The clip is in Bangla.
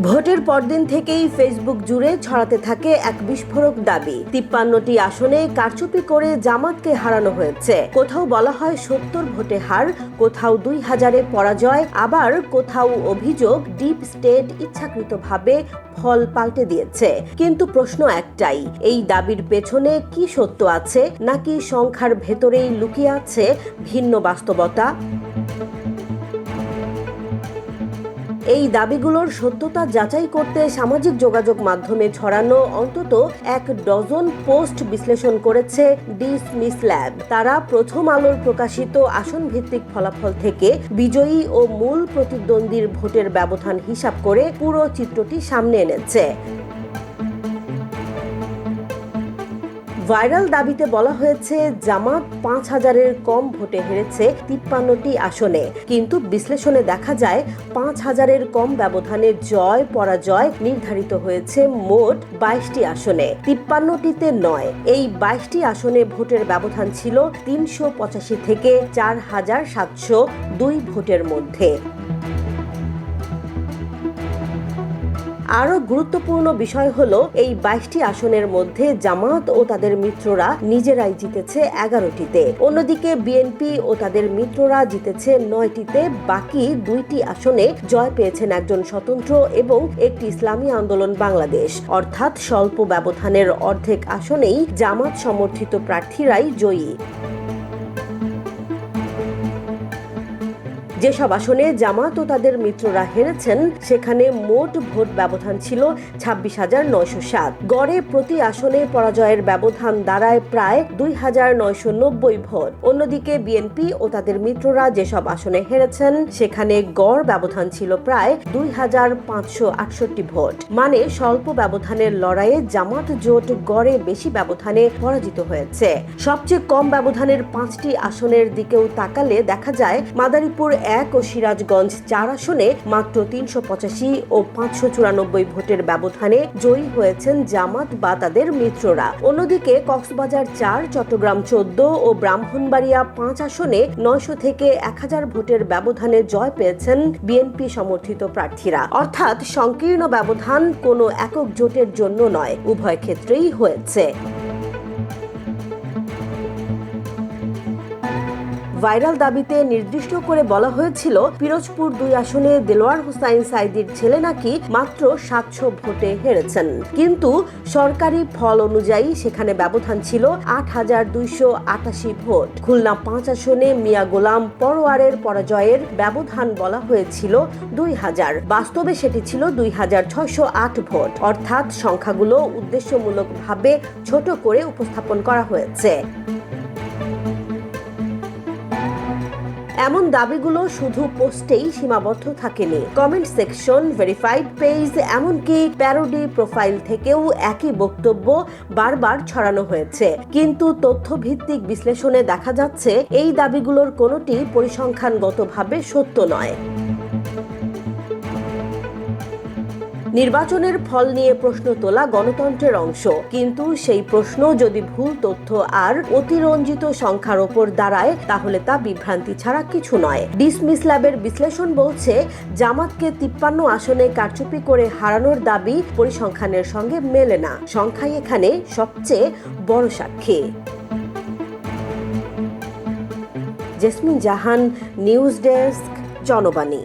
ভোটের পরদিন থেকেই ফেসবুক জুড়ে ছড়াতে থাকে এক বিস্ফোরক দাবি। 53টি আসনে কারচুপি করে জামাতকে হারানো হয়েছে। কোথাও বলা হয় 70 ভোটে হার, কোথাও 2000-এ পরাজয়, আবার কোথাও অভিযোগ ডিপ স্টেট ইচ্ছাকৃতভাবে ফল পাল্টে দিয়েছে। কিন্তু প্রশ্ন একটাই, এই দাবির পেছনে কি সত্য আছে, নাকি সংখ্যার ভেতরেই লুকিয়ে আছে ভিন্ন বাস্তবতা? এই দাবিগুলোর সত্যতা যাচাই করতে সামাজিক যোগাযোগ মাধ্যমে ছড়ানো অন্তত 1 ডজন পোস্ট বিশ্লেষণ করেছে ডিসমিস ল্যাব। তারা প্রথম আলোর প্রকাশিত আসন ভিত্তিক ফলাফল থেকে বিজয়ী ও মূল প্রতিদ্বন্দ্বীর ভোটের ব্যবধান হিসাব করে পুরো চিত্রটি সামনে এনেছে। ভাইরাল দাবিতে বলা হয়েছে জামাত 5000-এর কম ভোটে হেরেছে 53টি আসনে, কিন্তু বিশ্লেষণে দেখা যায় 5000-এর কম ব্যবধানে জয় পরাজয় নির্ধারিত হয়েছে মোট 22টি আসনে, 53টিতে নয়। এই 22টি আসনে ভোটের ব্যবধান ছিল 385 থেকে 4702 ভোটের মধ্যে। আরো গুরুত্বপূর্ণ বিষয় হলো, এই 22টি আসনের মধ্যে জামাত ও তাদের মিত্ররা নিজেরাই জিতেছে 11টিতে। অন্যদিকে বিএনপি ও তাদের মিত্ররা জিতেছে 9টিতে। বাকি 2টি আসনে জয় পেয়েছেন একজন স্বতন্ত্র এবং একটি ইসলামী আন্দোলন বাংলাদেশ। অর্থাৎ স্বল্প ব্যবধানের অর্ধেক আসনেই জামাত সমর্থিত প্রার্থীরাই জয়ী। যেসব আসনে জামাত ও তাদের মিত্ররা হেরেছেন সেখানে মোট ভোট ব্যবধান ছিল 26,907। গড়ে প্রতি আসনে পরাজয়ের ব্যবধান দাঁড়ায় প্রায় 2,990 ভোট। অন্যদিকে বিএনপি ও তাদের মিত্ররা যেসব আসনে হেরেছেন সেখানে গড় ব্যবধান ছিল প্রায় 2,568 ভোট। মানে স্বল্প ব্যবধানের লড়াইয়ে জামাত জোট গড়ে বেশি ব্যবধানে পরাজিত হয়েছে। সবচেয়ে কম ব্যবধানের 5টি আসনের দিকেও তাকালে দেখা যায় মাদারীপুর 1 ও সিরাজগঞ্জ 4 আসনে মাত্র 385 ও 594 ভোটের ব্যবধানে জয়ী হয়েছেন জামাত বা তাদের মিত্ররা। অন্যদিকে কক্সবাজার 4, চট্টগ্রাম 14 ও ব্রাহ্মণবাড়িয়া 5 আসনে 900 থেকে 1000 ভোটের ব্যবধানে জয় পেয়েছেন বিএনপি সমর্থিত প্রার্থীরা। অর্থাৎ সংকীর্ণ ব্যবধান কোনো একক জোটের জন্য নয়, উভয় ক্ষেত্রেই হয়েছে। ভাইরাল দাবিতে নির্দিষ্ট করে বলা হয়েছিল পিরোজপুর 2 আসনে দেলোয়ার হোসাইন সাঈদীর ছেলে নাকি মাত্র 700 ভোটে হেরেছেন, কিন্তু সরকারি ফল অনুযায়ী সেখানে ব্যবধান ছিল 8288 ভোট। খুলনা 5 আসনে মিয়া গোলাম পরোয়ারের পরাজয়ের ব্যবধান বলা হয়েছিল 2000, বাস্তবে সেটি ছিল 2608 ভোট। অর্থাৎ সংখ্যাগুলো উদ্দেশ্যমূলকভাবে ছোট করে উপস্থাপন করা হয়েছে। এমন দাবিগুলো শুধু পোস্টেই সীমাবদ্ধ থাকেনি। কমেন্ট সেকশন, ভেরিফাইড পেজ, এমনকি প্যারোডি প্রোফাইল থেকেও একই বক্তব্য বারবার ছড়ানো হয়েছে। কিন্তু তথ্যভিত্তিক বিশ্লেষণে দেখা যাচ্ছে এই দাবিগুলোর কোনোটি পরিসংখ্যানগতভাবে সত্য নয়। নির্বাচনের ফল নিয়ে প্রশ্ন তোলা গণতন্ত্রের অংশ, কিন্তু সেই প্রশ্ন যদি ভুল তথ্য আর অতিরঞ্জিত সংখ্যার ওপর দাঁড়ায় তাহলে তা বিভ্রান্তি ছাড়া কিছু নয়। ডিসমিস ল্যাবের বিশ্লেষণ বলছে জামাতকে 53 আসনে কারচুপি করে হারানোর দাবি পরিসংখ্যানের সঙ্গে মেলে না। সংখ্যাই এখানে সবচেয়ে বড় সাক্ষী। জেসমিন জাহান, নিউজ ডেস্ক, জনবাণী।